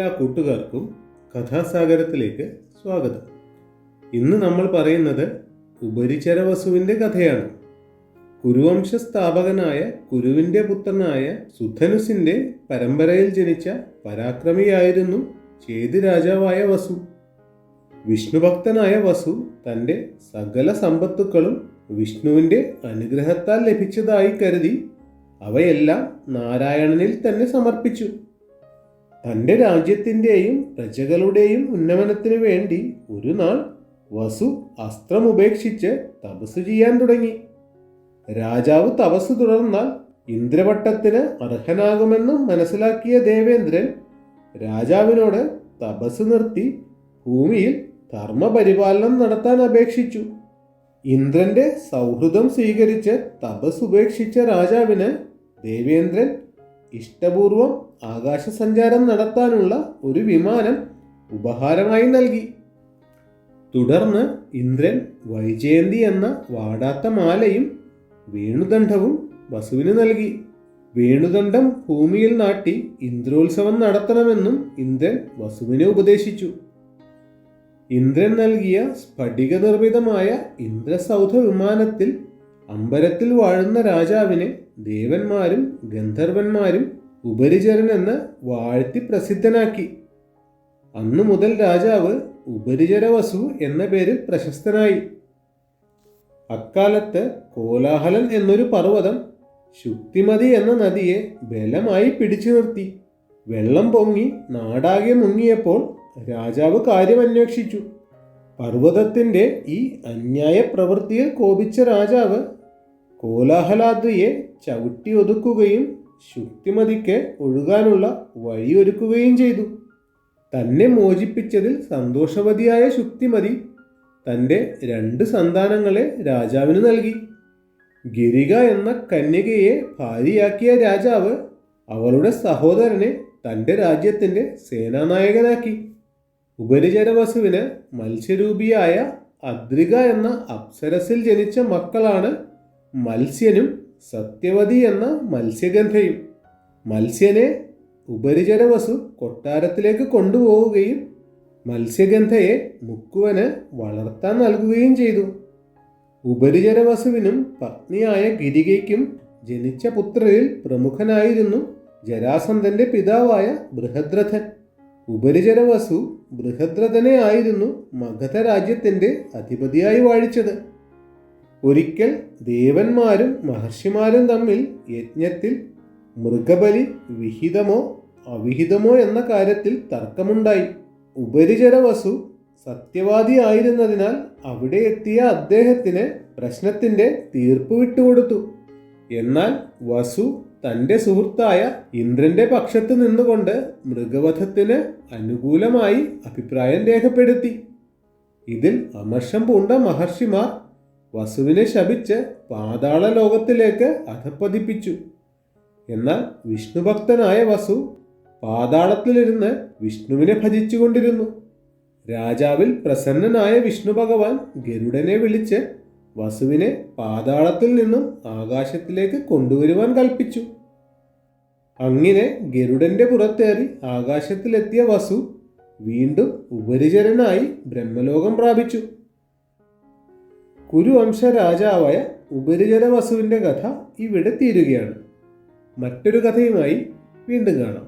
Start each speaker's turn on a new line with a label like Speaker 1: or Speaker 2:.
Speaker 1: എല്ലാ കൂട്ടുകാർക്കും കഥാസാഗരത്തിലേക്ക് സ്വാഗതം. ഇന്ന് നമ്മൾ പറയുന്നത് ഉപരിചരവസുവിൻ്റെ കഥയാണ്. കുരുവംശ സ്ഥാപകനായ കുരുവിൻ്റെ പുത്രനായ സുധനുസിൻ്റെ പരമ്പരയിൽ ജനിച്ച പരാക്രമിയായിരുന്നു ചേതി രാജാവായ വസു. വിഷ്ണുഭക്തനായ വസു തൻ്റെ സകല സമ്പത്തുക്കളും വിഷ്ണുവിൻ്റെ അനുഗ്രഹത്താൽ ലഭിച്ചതായി കരുതി അവയെല്ലാം നാരായണനിൽ തന്നെ സമർപ്പിച്ചു. തൻ്റെ രാജ്യത്തിൻ്റെയും പ്രജകളുടെയും ഉന്നമനത്തിനു വേണ്ടി ഒരു നാൾ വസു അസ്ത്രം ഉപേക്ഷിച്ച് തപസ് ചെയ്യാൻ തുടങ്ങി. രാജാവ് തപസ് തുടർന്നാൽ ഇന്ദ്രപട്ടത്തിന് അർഹനാകുമെന്ന് മനസ്സിലാക്കിയ ദേവേന്ദ്രൻ രാജാവിനോട് തപസ് നിർത്തി ഭൂമിയിൽ ധർമ്മപരിപാലനം നടത്താൻ അപേക്ഷിച്ചു. ഇന്ദ്രന്റെ സൗഹൃദം സ്വീകരിച്ച് തപസ് ഉപേക്ഷിച്ച രാജാവിന് ദേവേന്ദ്രൻ ഇഷ്ടപൂർവം ആകാശസഞ്ചാരം നടത്താനുള്ള ഒരു വിമാനം ഉപഹാരമായി നൽകി. തുടർന്ന് ഇന്ദ്രൻ വൈജയന്തി എന്ന വാടാത്ത മാലയും വേണുദണ്ഡവും വസുവിന് നൽകി. വേണുദണ്ഡം ഭൂമിയിൽ നാട്ടി ഇന്ദ്രോത്സവം നടത്തണമെന്നും ഇന്ദ്രൻ വസുവിനെ ഉപദേശിച്ചു. ഇന്ദ്രൻ നൽകിയ സ്ഫടിക നിർമ്മിതമായ ഇന്ദ്രസൗധ വിമാനത്തിൽ അമ്പരത്തിൽ വാഴുന്ന രാജാവിനെ ദേവന്മാരും ഗന്ധർവന്മാരും ഉപരിചരൻ എന്ന് വാഴ്ത്തി പ്രസിദ്ധനാക്കി. അന്നു മുതൽ രാജാവ് ഉപരിചരവസു എന്ന പേരിൽ പ്രശസ്തനായി. അക്കാലത്ത് കോലാഹലൻ എന്നൊരു പർവ്വതം ശുക്തിമതി എന്ന നദിയെ ബലമായി പിടിച്ചു നിർത്തി. വെള്ളം പൊങ്ങി നാടാകെ മുങ്ങിയപ്പോൾ രാജാവ് കാര്യമന്വേഷിച്ചു. പർവ്വതത്തിൻ്റെ ഈ അന്യായ പ്രവൃത്തിയിൽ കോപിച്ച രാജാവ് കോലാഹലാദ്രിയെ ചവിട്ടി ഒതുക്കുകയും ശുക്തിമതിക്ക് ഒഴുകാനുള്ള വഴിയൊരുക്കുകയും ചെയ്തു. തന്നെ മോചിപ്പിച്ചതിൽ സന്തോഷവതിയായ ശുക്തിമതി തൻ്റെ 2 സന്താനങ്ങളെ രാജാവിന് നൽകി. ഗിരിക എന്ന കന്യകയെ ഭാര്യയാക്കിയ രാജാവ് അവളുടെ സഹോദരനെ തൻ്റെ രാജ്യത്തിൻ്റെ സേനാനായകനാക്കി. ഉപരിചരവസുവിന് മത്സ്യരൂപിയായ അദ്രിക എന്ന അപ്സരസിൽ ജനിച്ച മക്കളാണ് മത്സ്യനും സത്യവതി എന്ന മത്സ്യഗന്ധയും. മത്സ്യനെ ഉപരിചരവസു കൊട്ടാരത്തിലേക്ക് കൊണ്ടുപോവുകയും മത്സ്യഗന്ധയെ മുക്കുവന് വളർത്താൻ നൽകുകയും ചെയ്തു. ഉപരിചരവസുവിനും പത്നിയായ ഗിരികയ്ക്കും ജനിച്ച പുത്രരിൽ പ്രമുഖനായിരുന്നു ജരാസന്ധന്റെ പിതാവായ ബൃഹദ്രഥൻ. ഉപരിചരവസു ബൃഹദ്രഥനെ ആയിരുന്നു മഗധ രാജ്യത്തിൻ്റെ അധിപതിയായി വാഴിച്ചത്. ഒരിക്കൽ ദേവന്മാരും മഹർഷിമാരും തമ്മിൽ യജ്ഞത്തിൽ മൃഗബലി വിഹിതമോ അവിഹിതമോ എന്ന കാര്യത്തിൽ തർക്കമുണ്ടായി. ഉപരിചരവസു സത്യവാദി ആയിരുന്നതിനാൽ അവിടെ എത്തിയ അദ്ദേഹത്തിന് പ്രശ്നത്തിൻ്റെ തീർപ്പ് വിട്ടുകൊടുത്തു. എന്നാൽ വസു തൻ്റെ സുഹൃത്തായ ഇന്ദ്രന്റെ പക്ഷത്ത് നിന്നുകൊണ്ട് മൃഗവധത്തിന് അനുകൂലമായി അഭിപ്രായം രേഖപ്പെടുത്തി. ഇതിൽ അമർഷം പൂണ്ട മഹർഷിമാർ വസുവിനെ ശപിച്ച് പാതാള ലോകത്തിലേക്ക് അധപ്പതിപ്പിച്ചു. എന്നാൽ വിഷ്ണുഭക്തനായ വസു പാതാളത്തിലിരുന്ന് വിഷ്ണുവിനെ ഭജിച്ചുകൊണ്ടിരുന്നു. രാജാവിൽ പ്രസന്നനായ വിഷ്ണു ഭഗവാൻ ഗരുഡനെ വിളിച്ച് വസുവിനെ പാതാളത്തിൽ നിന്നും ആകാശത്തിലേക്ക് കൊണ്ടുവരുവാൻ കൽപ്പിച്ചു. അങ്ങനെ ഗരുഡന്റെ പുറത്തേറി ആകാശത്തിലെത്തിയ വസു വീണ്ടും ഉപരിചരനായി ബ്രഹ്മലോകം പ്രാപിച്ചു. കുരുവംശ രാജാവായ ഉപരിചരവസുവിൻ്റെ കഥ ഇവിടെ തീരുകയാണ്. മറ്റൊരു കഥയുമായി വീണ്ടും കാണാം.